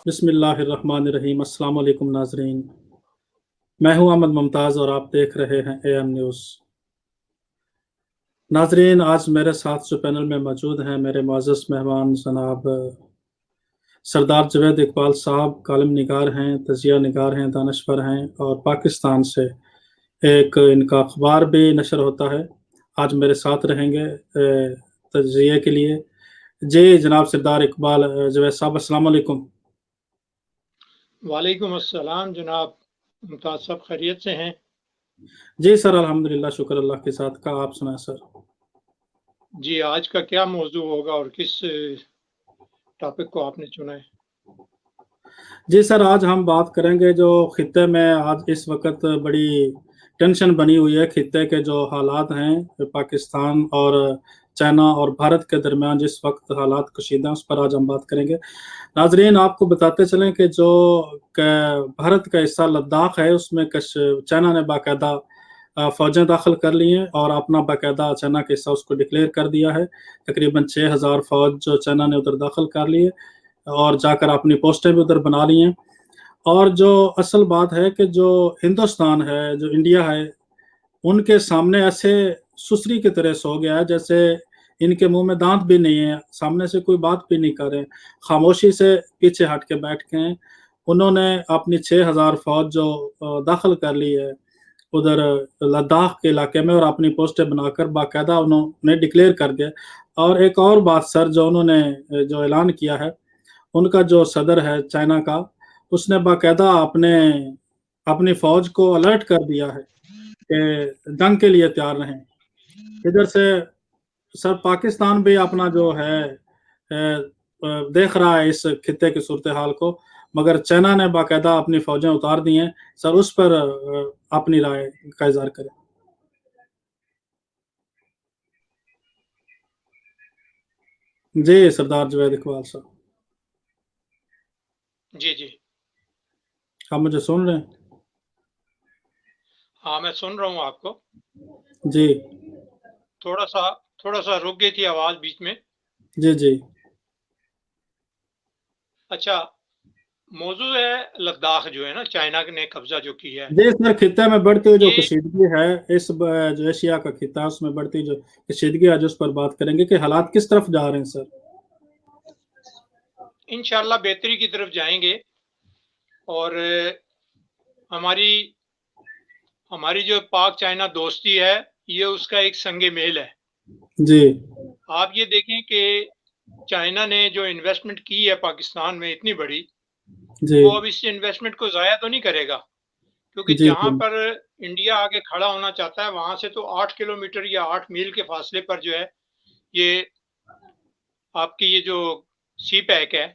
बिस्मिल्लाहिर्रहमानिर्रहीम। अस्सलाम वालेकुम नाज़रीन, मैं हूं अहमद मुमताज़ और आप देख रहे हैं एएम न्यूज़। नाज़रीन, आज मेरे साथ जो पैनल में मौजूद हैं मेरे मुअज़्ज़ज़ मेहमान जनाब सरदार जावेद इकबाल साहब, कालम निगार हैं, तज़िया निगार हैं, दानश्वर हैं और पाकिस्तान से एक इनका अखबार भी नशर होता है। आज मेरे साथ रहेंगे तज़िये के लिए। जी जनाब सरदार इकबाल जावेद साहब, अस्सलाम वालेकुम। वालेकुम अस्सलाम जनाब मुमताज़ साहब, खैरियत से हैं? जी सर, अल्हम्दुलिल्लाह, शुक्र अल्लाह के साथ का। आप सुनाएं सर। जी, आज का क्या मौजू होगा और किस टॉपिक को आपने चुना है? जी सर, आज हम बात करेंगे जो खित्ते में आज इस वक़्त बड़ी टेंशन बनी हुई है। खित्ते के जो हालात हैं, पाकिस्तान और चाइना और भारत के दरमियान जिस वक़्त हालात कशीदा हैं, उस पर आज हम बात करेंगे। नाज़रीन, आपको बताते चलें कि जो भारत का हिस्सा लद्दाख है, उसमें चाइना ने बाकायदा फ़ौजें दाखिल कर ली हैं और अपना बाकायदा चाइना का हिस्सा उसको डिक्लेयर कर दिया है। तकरीबन 6000 फ़ौज जो चाइना ने उधर दाखिल कर ली है और जाकर अपनी पोस्टें भी उधर बना ली हैं। और जो असल बात है कि जो हिंदुस्तान है, जो इंडिया है, उनके सामने ऐसे सुसरी की तरह सो गया है जैसे इनके मुँह में दाँत भी नहीं है, सामने से कोई बात भी नहीं कर रहे हैं, खामोशी से पीछे हट के बैठ गए हैं। उन्होंने अपनी 6000 फ़ौज जो दाखिल कर ली है उधर लद्दाख के इलाके में और अपनी पोस्टें बनाकर बाकायदा उन्होंने डिक्लेयर कर दिया। और एक और बात सर, जो उन्होंने जो ऐलान किया है, उनका जो सदर है चाइना का, उसने बाकायदा अपनी फ़ौज को अलर्ट कर दिया है कि जंग के लिए तैयार रहें। इधर से सर पाकिस्तान भी अपना जो है देख रहा है इस खित्ते की सूरत-ए-हाल को, मगर चाइना ने बाकायदा अपनी फ़ौजें उतार दी हैं। सर उस पर अपनी राय का इज़हार करें। जी, सरदार जावेद इकबाल साहब। जी, जी। आप मुझे सुन रहे हैं? हाँ, मैं सुन रहा हूँ आपको। जी। थोड़ा-सा रुक गई थी आवाज़ बीच में। जी, जी। अच्छा, मौजू है लद्दाख जो है ना, चाइना ने कब्ज़ा जो किया है। जी सर, खित्ते में बढ़ती हुई जो ये कशीदगी है, इस जो एशिया का खित्ता है, उसमें बढ़ती जो कशीदगी आज उस पर बात करेंगे कि हालात किस तरफ जा रहे हैं सर? इंशाअल्लाह बेहतरी की तरफ जाएँगे और हमारी हमारी जो पाक चाइना दोस्ती है, ये उसका एक संग मेल है। जी। आप ये देखें कि चाइना ने जो इन्वेस्टमेंट की है पाकिस्तान में इतनी बड़ी, जी। वो अब इस इन्वेस्टमेंट को ज़ाया तो नहीं करेगा, क्योंकि जी, जहाँ जी। पर इंडिया आके खड़ा होना चाहता है, वहाँ से तो 8 किलोमीटर या 8 मील के फासले पर जो है, ये आपकी ये जो सी पैक है,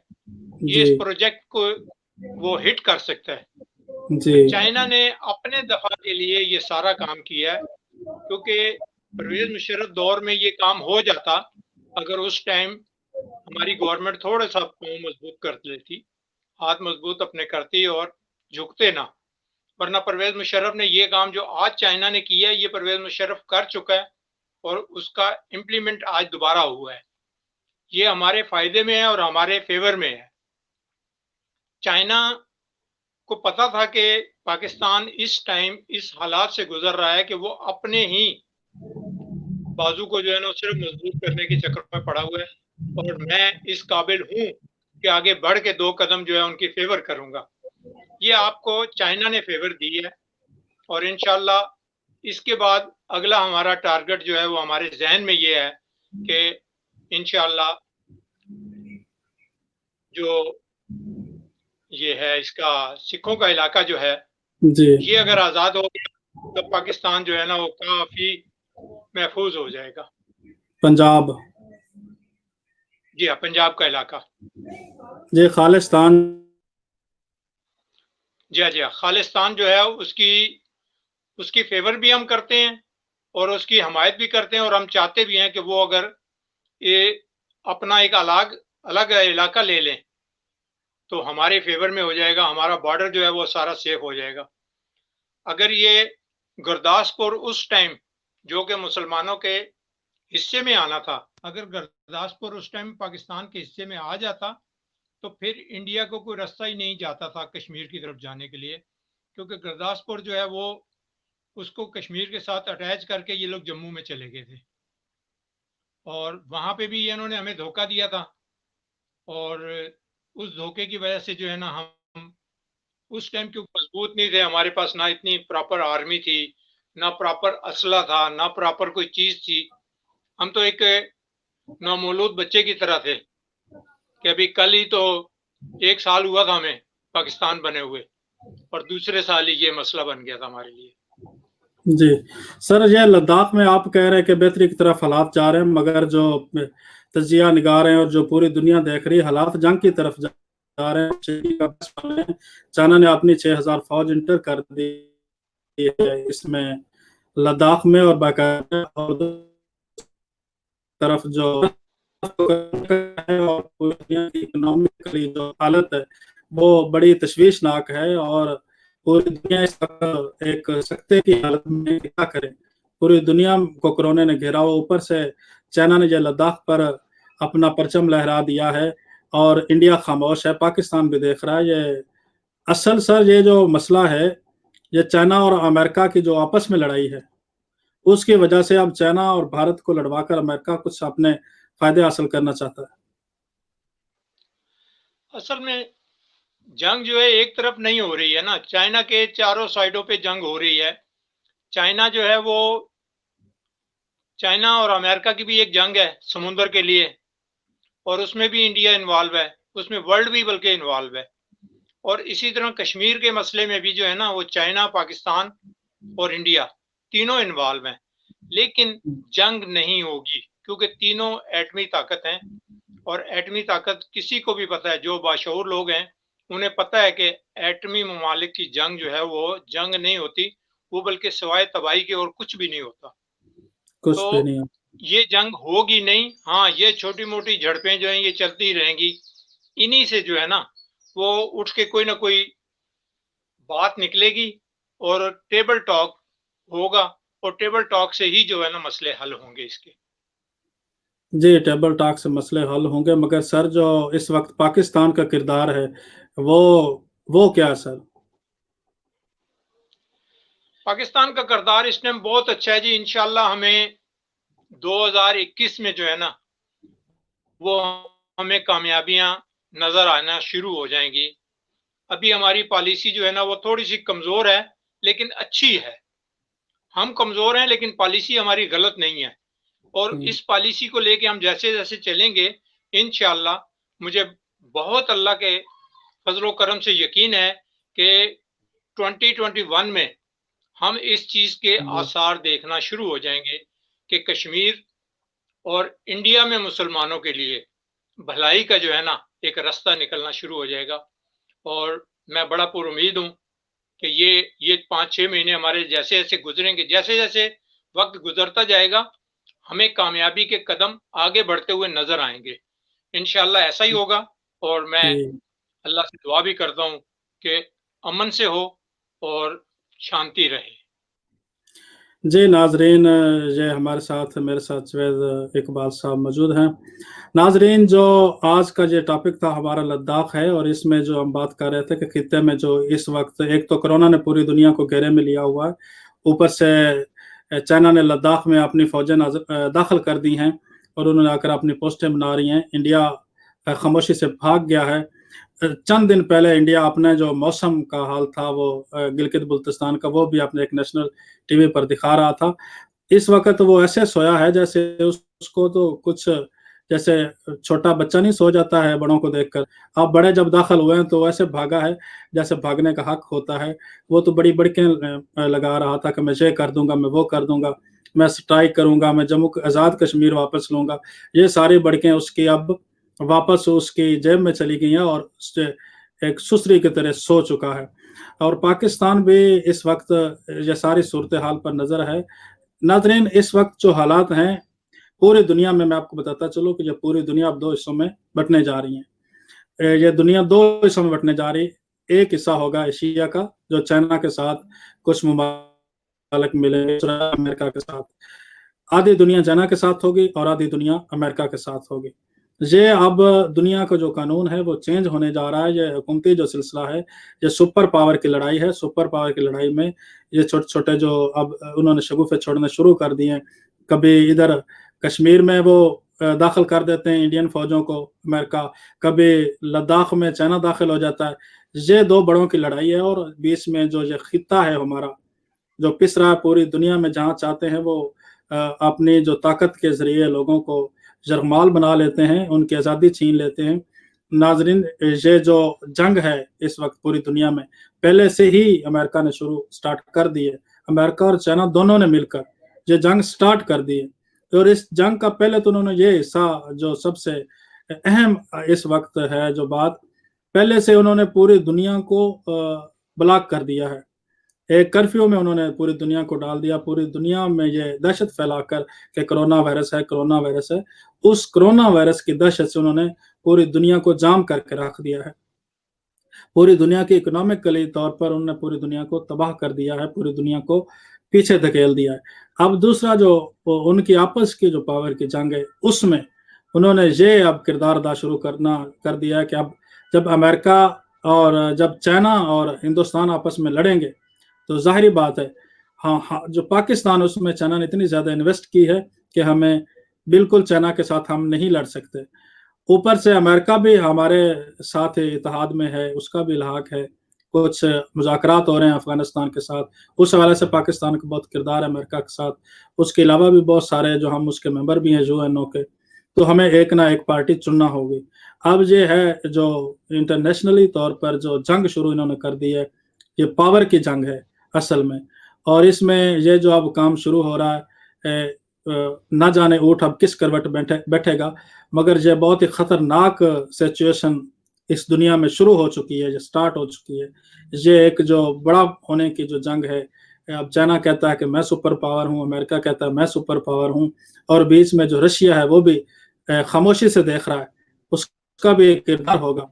ये जी। इस प्रोजेक्ट को वो हिट कर सकता है। जी। तो चाइना ने अपने दफ़ा के लिए ये सारा काम किया है, क्योंकि परवेज़ मुशर्रफ दौर में ये काम हो जाता, अगर उस टाइम हमारी गवर्नमेंट थोड़ा-सा पाँव मज़बूत कर लेती, हाथ मज़बूत अपने करती और झुकते ना। वरना परवेज़ मुशर्रफ ने ये काम जो आज चाइना ने किया है, ये परवेज़ मुशर्रफ कर चुका है और उसका इम्प्लीमेंट आज दोबारा हुआ है। ये हमारे फ़ायदे में है और हमारे फ़ेवर में है। चाइना को पता था कि पाकिस्तान इस टाइम इस हालात से गुज़र रहा है कि वो अपने ही बाजू को जो है ना सिर्फ मजबूत करने के चक्कर में पड़ा हुआ है और मैं इस काबिल हूँ कि आगे बढ़ के 2 कदम जो है उनकी फ़ेवर करूँगा। ये आपको चाइना ने फ़ेवर दी है और इंशाअल्लाह इसके बाद अगला हमारा टारगेट जो है वो हमारे ज़हन में ये है कि इंशाअल्लाह जो ये है इसका सिखों का इलाका जो है, जी। ये अगर आज़ाद हो गया तो पाकिस्तान जो है ना वो काफ़ी महफूज़ हो जाएगा। पंजाब। जी हाँ, पंजाब का इलाका। जी, खालिस्तान। जी हाँ, जी हाँ। खालिस्तान जो है उसकी फ़ेवर भी हम करते हैं और उसकी हमायत भी करते हैं और हम चाहते भी हैं कि वो अगर ये अपना एक अलग इलाका ले लें, तो हमारे फ़ेवर में हो जाएगा, हमारा बॉर्डर जो है वो सारा सेफ हो जाएगा। अगर ये गुरदासपुर उस टाइम जो कि मुसलमानों के हिस्से में आना था, अगर गुरदासपुर उस टाइम पाकिस्तान के हिस्से में आ जाता, تو پھر انڈیا کو کوئی راستہ ہی نہیں جاتا تھا کشمیر کی طرف جانے کے لیے، کیونکہ گرداسپور جو ہے وہ اس کو کشمیر کے ساتھ اٹیچ کر کے یہ لوگ جموں میں چلے گئے تھے، اور وہاں پہ بھی انہوں نے ہمیں دھوکہ دیا تھا، اور اس دھوکے کی وجہ سے جو ہے نا ہم اس ٹائم کیوں مضبوط نہیں تھے، ہمارے پاس نہ اتنی پراپر آرمی تھی، نہ پراپر اسلحہ تھا، نہ پراپر کوئی چیز تھی. ہم تو ایک نومولود بچے کی طرح تھے کہ ابھی کل ہی تو 1 سال ہوا تھا ہمیں پاکستان بنے ہوئے، اور دوسرے سال ہی یہ مسئلہ بن گیا تھا ہمارے لیے. جی سر، یہ لداخ میں آپ کہہ رہے ہیں کہ بہتری کی طرف حالات جا رہے ہیں، مگر جو تجزیہ نگار ہیں اور جو پوری دنیا دیکھ رہی ہے حالات جنگ کی طرف جا رہے ہیں. چائنا نے اپنی 6000 فوج انٹر کر دی ہے اس میں لداخ میں، اور باقاعدہ اور طرف جو ہے اور پوری دنیا کی اکنامکلی جو حالت ہے وہ بڑی تشویشناک ہے، اور پوری دنیا اس وقت ایک سکتے کی حالت میں کیا کرے. پوری دنیا کو کورونا نے گھیرا ہوا، اوپر سے چائنا نے جو لداخ پر اپنا پرچم لہرا دیا ہے، اور انڈیا خاموش ہے، پاکستان بھی دیکھ رہا ہے. یہ اصل سر یہ جو مسئلہ ہے، یہ چائنا اور امریکہ کی جو آپس میں لڑائی ہے، اس کی وجہ سے اب چائنا اور بھارت کو لڑوا کر امریکہ کچھ اپنے فائدے حاصل کرنا چاہتا ہے. اصل میں جنگ جو ہے ایک طرف نہیں ہو رہی ہے نا، چائنا کے چاروں سائڈوں پہ جنگ ہو رہی ہے. چائنا جو ہے وہ چائنا اور امریکہ کی بھی ایک جنگ ہے سمندر کے لیے، اور اس میں بھی انڈیا انوالو ہے، اس میں ورلڈ بھی بلکہ انوالو ہے. اور اسی طرح کشمیر کے مسئلے میں بھی جو ہے نا وہ چائنا، پاکستان اور انڈیا تینوں انوالو ہیں. لیکن جنگ نہیں ہوگی کیونکہ تینوں ایٹمی طاقت ہیں، اور ایٹمی طاقت کسی کو بھی پتہ ہے، جو باشعور لوگ ہیں انہیں پتہ ہے کہ ایٹمی ممالک کی جنگ جو ہے وہ جنگ نہیں ہوتی، وہ بلکہ سوائے تباہی کے اور کچھ بھی نہیں ہوتا. کچھ بھی تو نہیں. یہ جنگ ہوگی نہیں. ہاں، یہ چھوٹی موٹی جھڑپیں جو ہیں یہ چلتی رہیں گی، انہی سے جو ہے نا وہ اٹھ کے کوئی نہ کوئی بات نکلے گی، اور ٹیبل ٹاک ہوگا، اور ٹیبل ٹاک سے ہی جو ہے نا مسئلے حل ہوں گے اس کے. جی ٹیبل ٹاک سے مسئلے حل ہوں گے، مگر سر جو اس وقت پاکستان کا کردار ہے وہ کیا ہے سر؟ پاکستان کا کردار اس ٹائم بہت اچھا ہے جی. انشاءاللہ ہمیں 2021 میں جو ہے نا وہ ہمیں کامیابیاں نظر آنا شروع ہو جائیں گی. ابھی ہماری پالیسی جو ہے نا وہ تھوڑی سی کمزور ہے لیکن اچھی ہے. ہم کمزور ہیں لیکن پالیسی ہماری غلط نہیں ہے، اور اس پالیسی کو لے کے ہم جیسے جیسے چلیں گے انشاءاللہ مجھے بہت اللہ کے فضل و کرم سے یقین ہے کہ 2021 میں ہم اس چیز کے آثار دیکھنا شروع ہو جائیں گے کہ کشمیر اور انڈیا میں مسلمانوں کے لیے بھلائی کا جو ہے نا ایک راستہ نکلنا شروع ہو جائے گا. اور میں بڑا پر امید ہوں کہ یہ 5-6 مہینے ہمارے جیسے جیسے گزریں گے، جیسے جیسے وقت گزرتا جائے گا ہمیں کامیابی کے قدم آگے بڑھتے ہوئے نظر آئیں گے. انشاءاللہ ایسا ہی ہوگا، اور میں اللہ سے دعا بھی کرتا ہوں کہ امن سے ہو اور شانتی رہے. جی ناظرین، یہ ہمارے ساتھ میرے ساتھ جوید اقبال صاحب موجود ہیں. ناظرین، جو آج کا یہ ٹاپک تھا ہمارا لداخ ہے، اور اس میں جو ہم بات کر رہے تھے کہ خطے میں جو اس وقت ایک تو کورونا نے پوری دنیا کو گھیرے میں لیا ہوا ہے، اوپر سے چائنا نے لداخ میں اپنی فوجیں داخل کر دی ہیں، اور انہوں نے آ کر اپنی پوسٹیں بنا رہی ہیں. انڈیا خاموشی سے بھاگ گیا ہے. چند دن پہلے انڈیا اپنے جو موسم کا حال تھا وہ گلگت بلتستان کا، وہ بھی اپنے ایک نیشنل ٹی وی پر دکھا رہا تھا. اس وقت وہ ایسے سویا ہے جیسے اس کو تو کچھ جیسے چھوٹا بچہ نہیں سو جاتا ہے بڑوں کو دیکھ کر. اب بڑے جب داخل ہوئے ہیں تو ایسے بھاگا ہے جیسے بھاگنے کا حق ہوتا ہے. وہ تو بڑی بڑکیں لگا رہا تھا کہ میں یہ کر دوں گا، میں وہ کر دوں گا، میں سٹرائک کروں گا، میں جموں آزاد کشمیر واپس لوں گا. یہ ساری بڑکیں اس کی اب واپس اس کی جیب میں چلی گئی ہیں، اور ایک سسری کی طرح سو چکا ہے. اور پاکستان بھی اس وقت یہ ساری صورتحال پر نظر ہے. ناظرین، اس وقت جو حالات ہیں پوری دنیا میں آپ کو بتاتا چلوں کہ یہ پوری دنیا اب 2 حصوں میں بٹنے جا رہی ہیں. یہ دنیا 2 حصوں میں بٹنے جا رہی. ایک حصہ ہوگا ایشیا کا جو چائنا کے ساتھ کچھ ممالک ملے امریکہ کے ساتھ. آدھی دنیا چائنا کے ساتھ ہوگی اور آدھی دنیا امریکہ کے ساتھ ہوگی. ये अब दुनिया का जो कानून है वो चेंज होने जा रहा है। ये हुकूमती जो सिलसिला है, ये सुपर पावर की लड़ाई है। सुपर पावर की लड़ाई में ये छोटे-छोटे जो अब उन्होंने शगुफ़े छोड़ने शुरू कर दिए हैं। कभी इधर कश्मीर में वो दाखिल कर देते हैं इंडियन फ़ौजों को अमेरिका, कभी लद्दाख में चाइना दाखिल हो जाता है। ये 2 बड़ों की लड़ाई है और बीच में जो ये खित्ता है हमारा, जो पिस रहा है पूरी दुनिया में, जहाँ चाहते हैं वो अपनी जो ताकत के ज़रिए लोगों को यरग़माल बना लेते हैं, उनकी आज़ादी छीन लेते हैं। नाज़रीन, ये जो जंग है इस वक़्त पूरी दुनिया में, पहले से ही अमेरिका ने स्टार्ट कर दी है। अमेरिका और चाइना दोनों ने मिलकर ये जंग स्टार्ट कर दी है। और इस जंग का पहले तो उन्होंने ये हिस्सा जो सबसे अहम इस वक़्त है जो बात, पहले से उन्होंने पूरी दुनिया को ब्लॉक कर दिया है। एक कर्फ्यू में उन्होंने पूरी दुनिया को डाल दिया, पूरी दुनिया में ये दहशत फैलाकर कि कोरोना वायरस है, कोरोना वायरस है। उस कोरोना वायरस की दहशत से उन्होंने पूरी दुनिया को जाम करके रख दिया है। पूरी दुनिया की इकोनॉमिकली तौर पर उन्होंने पूरी दुनिया को तबाह कर दिया है, पूरी दुनिया को पीछे धकेल दिया है। अब दूसरा जो उनकी आपस की जो पावर की जंग है, उसमें उन्होंने ये अब किरदार अदा शुरू कर दिया है कि अब जब अमेरिका और जब चाइना और हिंदुस्तान आपस में लड़ेंगे तो ज़ाहिरी बात है, हाँ, जो पाकिस्तान उसमें चाइना ने इतनी ज़्यादा इन्वेस्ट की है कि हमें बिल्कुल चाइना के साथ हम नहीं लड़ सकते। ऊपर से अमेरिका भी हमारे साथ इत्तेहाद में है, उसका भी इल्हाक है, कुछ मुज़ाकरात हो रहे हैं अफ़गानिस्तान के साथ, उस हवाले से पाकिस्तान का बहुत किरदार है अमेरिका के साथ। उसके अलावा भी बहुत सारे जो हम उसके मेंबर भी हैं यूएनओ के, तो हमें एक ना एक पार्टी चुनना होगी। अब ये है जो इंटरनेशनली तौर पर जो जंग शुरू इन्होंने कर दी है, ये पावर की जंग है असल में। और इसमें ये जो अब काम शुरू हो रहा है, ना जाने ऊँट अब किस करवट बैठेगा, मगर ये बहुत ही खतरनाक सिचुएशन इस दुनिया में शुरू हो चुकी है, ये स्टार्ट हो चुकी है। ये एक जो बड़ा होने की जो जंग है, अब चाइना कहता है कि मैं सुपर पावर हूँ, अमेरिका कहता है मैं सुपर पावर हूँ, और बीच में जो रशिया है वो भी खामोशी से देख रहा है, उसका भी एक किरदार होगा।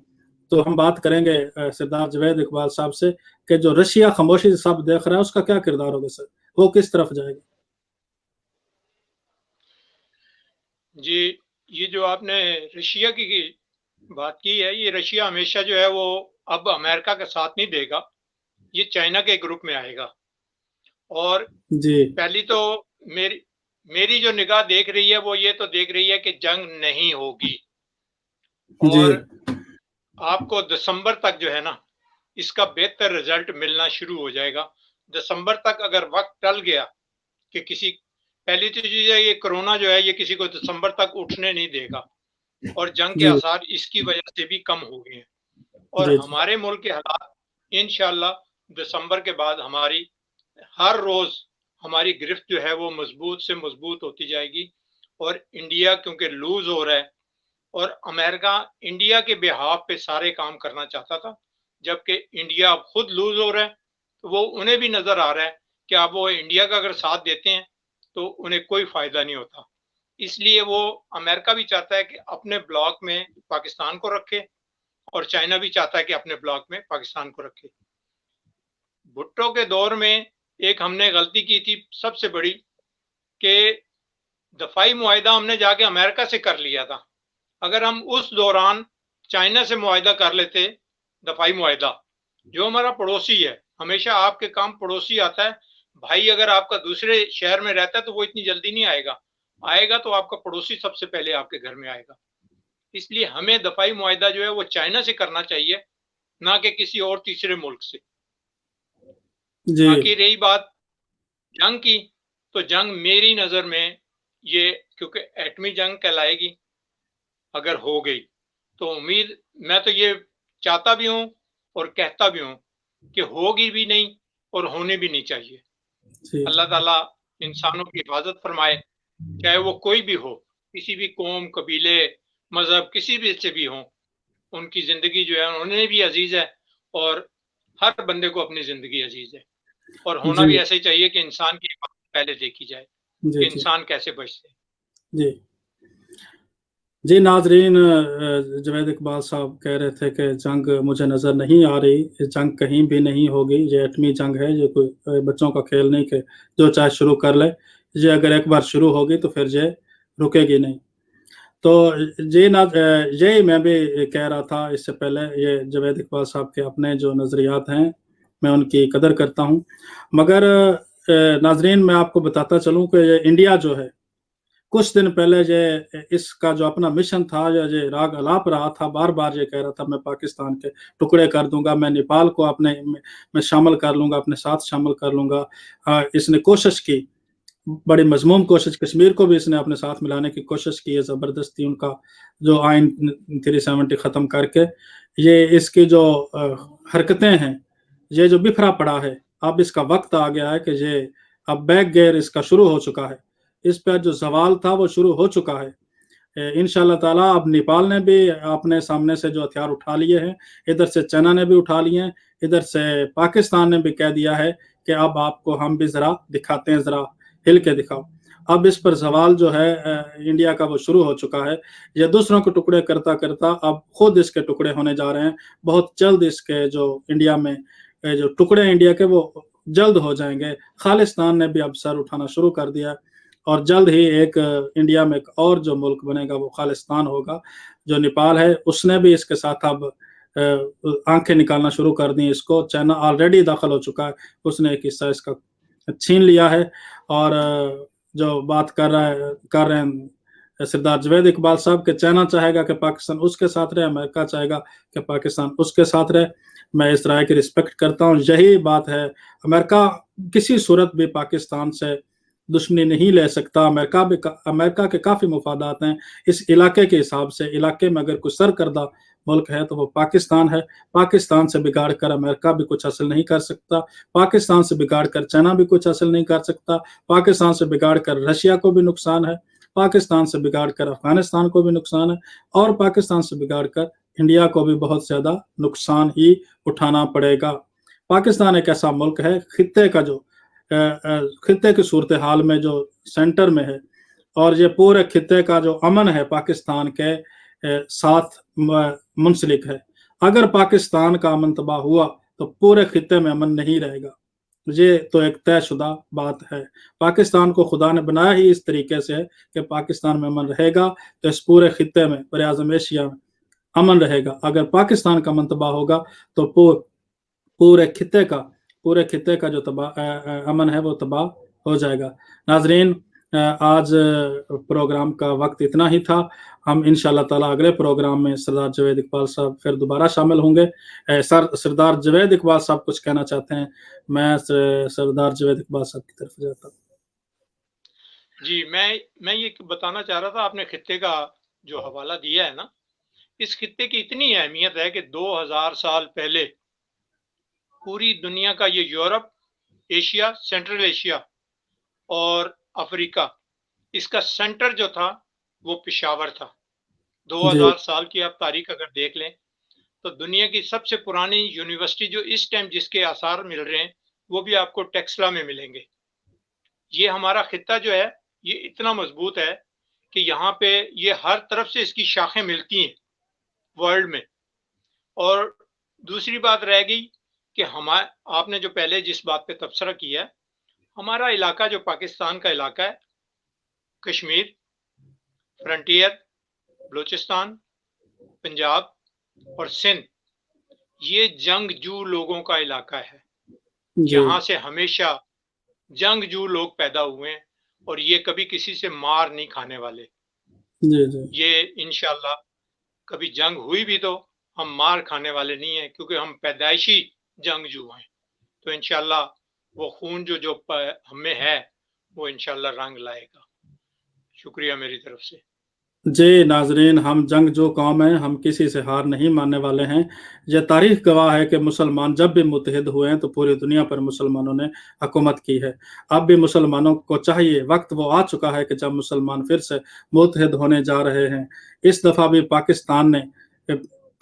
तो हम बात करेंगे सरदार जावेद इकबाल साहब से कि जो रशिया खामोशी से सब देख रहा है उसका क्या किरदार होगा सर, वो किस तरफ जाएगा? जी, ये जो आपने रशिया की बात की है, ये रशिया हमेशा जो है वो अब अमेरिका का साथ नहीं देगा, ये चाइना के ग्रुप में आएगा। और जी, पहली तो मेरी जो निगाह देख रही है वो ये तो देख रही है कि जंग नहीं होगी, और आपको दिसंबर तक जो है ना इसका बेहतर रिजल्ट मिलना शुरू हो जाएगा। दिसंबर तक अगर वक्त टल गया कि किसी, पहली तो चीज है ये कोरोना जो है ये किसी को दिसंबर तक उठने नहीं देगा, और जंग के आसार इसकी वजह से भी कम हो गए हैं। और हमारे मुल्क के हालात इंशाल्लाह दिसंबर के बाद हमारी हर रोज हमारी गिरफ्त जो है वो मजबूत से मजबूत होती जाएगी। और इंडिया क्योंकि लूज हो रहा है, और अमेरिका इंडिया के बिहाफ पे सारे काम करना चाहता था, जबकि इंडिया अब खुद लूज हो रहा है, तो वो उन्हें भी नजर आ रहा है कि अब वो इंडिया का अगर साथ देते हैं तो उन्हें कोई फायदा नहीं होता। इसलिए वो अमेरिका भी चाहता है कि अपने ब्लॉक में पाकिस्तान को रखे, और चाइना भी चाहता है कि अपने ब्लॉक में पाकिस्तान को रखे। भुट्टो के दौर में एक हमने गलती की थी सबसे बड़ी, कि दफाई मुआहिदा हमने जाके अमेरिका से कर लिया था। अगर हम उस दौरान चाइना से मुआहिदा कर लेते, दफाई मुआहिदा, जो हमारा पड़ोसी है, हमेशा आपके काम पड़ोसी आता है। भाई अगर आपका दूसरे शहर में रहता है तो वो इतनी जल्दी नहीं आएगा तो आपका पड़ोसी सबसे पहले आपके घर में आएगा। इसलिए हमें दफाई मुआहिदा जो है वो चाइना से करना चाहिए, ना कि किसी और तीसरे मुल्क से। बाकी रही बात जंग की, तो जंग मेरी नजर में ये, क्योंकि एटमी जंग कहलाएगी अगर हो गई, तो उम्मीद मैं तो ये चाहता भी हूं और कहता भी हूं कि होगी भी नहीं और होने भी नहीं चाहिए। अल्लाह ताला इंसानों की हिफाजत फरमाए, चाहे वो कोई भी हो, किसी भी कौम, कबीले, मजहब, किसी भी से भी हो, उनकी जिंदगी जो है उन्हें भी अजीज है, और हर बंदे को अपनी जिंदगी अजीज है। और होना भी ऐसे ही चाहिए कि इंसान की पहले देखी जाए कि इंसान कैसे बचते। जी नाजरीन, जावेद इकबाल साहब कह रहे थे कि जंग मुझे नज़र नहीं आ रही, जंग कहीं भी नहीं होगी, ये एटमी जंग है, ये कोई बच्चों का खेल नहीं कि जो चाहे शुरू कर ले, ये अगर एक बार शुरू होगी तो फिर ये रुकेगी नहीं। तो यही मैं भी कह रहा था इससे पहले, ये जावेद इकबाल साहब के अपने जो नज़रियात हैं मैं उनकी कदर करता हूँ, मगर नाजरीन मैं आपको बताता चलूँ कि ये इंडिया जो है कुछ दिन पहले ये इसका जो अपना मिशन था, ये राग अलाप रहा था, बार बार ये कह रहा था मैं पाकिस्तान के टुकड़े कर दूंगा, मैं नेपाल को अपने में शामिल कर लूंगा, अपने साथ शामिल कर लूंगा। इसने कोशिश की, बड़ी मजमूम कोशिश, कश्मीर को भी इसने अपने साथ मिलाने की कोशिश की है, ज़बरदस्ती उनका जो आइन 370 ख़त्म करके। ये इसकी जो हरकतें हैं, ये जो बिखरा पड़ा है, अब इसका वक्त आ गया है कि ये अब बैक गेयर इसका शुरू हो चुका है, इस पर जो सवाल था वो शुरू हो चुका है। इंशाल्लाह ताला अब नेपाल ने भी अपने सामने से जो हथियार उठा लिए हैं, इधर से चाइना ने भी उठा लिए हैं, इधर से पाकिस्तान ने भी कह दिया है कि अब आपको हम भी जरा दिखाते हैं, जरा हिल के दिखाओ। अब इस पर सवाल जो है इंडिया का वो शुरू हो चुका है। ये दूसरों के टुकड़े करता करता अब खुद इसके टुकड़े होने जा रहे हैं। बहुत जल्द इसके जो इंडिया में जो टुकड़े इंडिया के वो जल्द हो जाएंगे। खालिस्तान ने भी अब सर उठाना शुरू कर दिया और जल्द ही एक इंडिया में एक और जो मुल्क बनेगा वो खालिस्तान होगा। जो नेपाल है उसने भी इसके साथ अब आंखें निकालना शुरू कर दी इसको। चाइना ऑलरेडी दाखिल हो चुका है, उसने एक हिस्सा इसका छीन लिया है। और जो बात कर रहे हैं सरदार जावेद इकबाल साहब के, चाइना चाहेगा कि पाकिस्तान उसके साथ रहे, अमेरिका चाहेगा कि पाकिस्तान उसके साथ रहे। मैं इस राय की रिस्पेक्ट करता हूँ, यही बात है। अमेरिका किसी सूरत भी पाकिस्तान से दुश्मनी नहीं ले सकता। अमेरिका के काफ़ी मुफादात हैं इस इलाके के हिसाब से। इलाके में अगर कोई सरकर्दा मुल्क है तो वो पाकिस्तान है। पाकिस्तान से बिगाड़ कर अमेरिका भी कुछ हासिल नहीं कर सकता, पाकिस्तान से बिगाड़ कर चाइना भी कुछ हासिल नहीं कर सकता, पाकिस्तान से बिगाड़ कर रशिया को भी नुकसान है, पाकिस्तान से बिगाड़ कर अफगानिस्तान को भी नुकसान है, और पाकिस्तान से बिगाड़ कर इंडिया को भी बहुत ज़्यादा नुकसान ही उठाना पड़ेगा। पाकिस्तान एक ऐसा मुल्क है खित्ते का जो खित्ते की सूरत हाल में जो सेंटर में है, और ये पूरे खित्ते का जो अमन है पाकिस्तान के साथ मुंसलिक है। अगर पाकिस्तान का अमन तबाह हुआ तो पूरे खित्ते में अमन नहीं रहेगा। ये तो एक तयशुदा बात है। पाकिस्तान को खुदा ने बनाया ही इस तरीके से है कि पाकिस्तान में अमन रहेगा तो इस पूरे खित्ते में, बर आज़म एशिया में अमन रहेगा। अगर पाकिस्तान का अमन तबाह होगा तो पूरे खित्ते का जो अमन है वो तबाह हो जाएगा। नाजरीन, आज प्रोग्राम का वक्त इतना ही था। हम इंशाल्लाह ताला अगले प्रोग्राम में सरदार जावेद इकबाल साहब फिर दोबारा शामिल होंगे। सरदार जावेद इकबाल साहब कुछ कहना चाहते हैं? मैं सरदार जावेद इकबाल साहब की तरफ जाता हूँ। जी, मैं ये बताना चाह रहा था, आपने खित्ते का जो हवाला दिया है ना, इस खित्ते की इतनी अहमियत है कि 2000 साल पहले पूरी दुनिया का ये यूरोप, एशिया, सेंट्रल एशिया और अफ्रीका, इसका सेंटर जो था वो पेशावर था। 2000 साल की आप तारीख अगर देख लें तो दुनिया की सबसे पुरानी यूनिवर्सिटी जो इस टाइम जिसके आसार मिल रहे हैं वो भी आपको टेक्सला में मिलेंगे। ये हमारा खित्ता जो है ये इतना मजबूत है कि यहाँ पे ये हर तरफ से इसकी शाखें मिलती हैं वर्ल्ड में। और दूसरी बात रह गई कि आपने जो पहले जिस बात पे तबसरा किया है, हमारा इलाका जो पाकिस्तान का इलाका है, कश्मीर, फ्रंटियर, बलूचिस्तान, पंजाब और सिंध, ये जंगजू लोगों का इलाका है। यहाँ से हमेशा जंगजू लोग पैदा हुए हैं और ये कभी किसी से मार नहीं खाने वाले। ये इंशाल्लाह कभी जंग हुई भी तो हम मार खाने वाले नहीं हैं, क्योंकि हम पैदाइशी जंगजू हैं। तो इंशाल्लाह वो खून जो हमें है वो इंशाल्लाह रंग लाएगा। शुक्रिया मेरी तरफ से। जी नाजरीन, हम जंगजू कौम हैं, हम किसी से हार नहीं मानने वाले हैं। यह तारीख गवाह है कि मुसलमान जब भी मुत्तहिद हुए हैं तो पूरी दुनिया पर मुसलमानों ने हुकूमत की है। अब भी मुसलमानों को चाहिए, वक्त वो आ चुका है कि जब मुसलमान फिर से मुत्तहिद होने जा रहे हैं। इस दफ़ा भी पाकिस्तान ने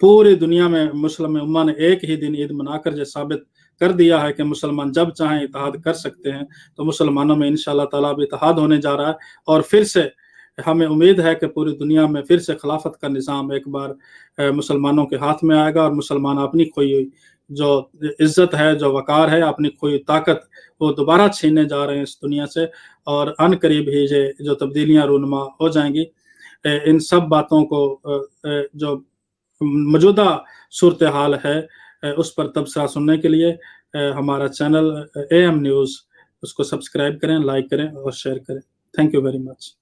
पूरी दुनिया में मुस्लिम उम्मा ने एक ही दिन ईद मनाकर ये साबित कर दिया है कि मुसलमान जब चाहें इत्तेहाद कर सकते हैं। तो मुसलमानों में इंशाअल्लाह ताला भी इत्तेहाद होने जा रहा है और फिर से हमें उम्मीद है कि पूरी दुनिया में फिर से खिलाफत का निज़ाम एक बार मुसलमानों के हाथ में आएगा और मुसलमान अपनी खोई हुई जो इज़्ज़त है, जो वक़ार है, अपनी खोई ताकत वो दोबारा छीनने जा रहे हैं इस दुनिया से। और अनकरीब ही ये जो तब्दीलियाँ रूनुमा हो जाएंगी। इन सब बातों को जो मौजूदा सूरत हाल है उस पर तबसरा सुनने के लिए हमारा चैनल AM न्यूज़ उसको सब्सक्राइब करें, लाइक करें और शेयर करें। Thank you very much.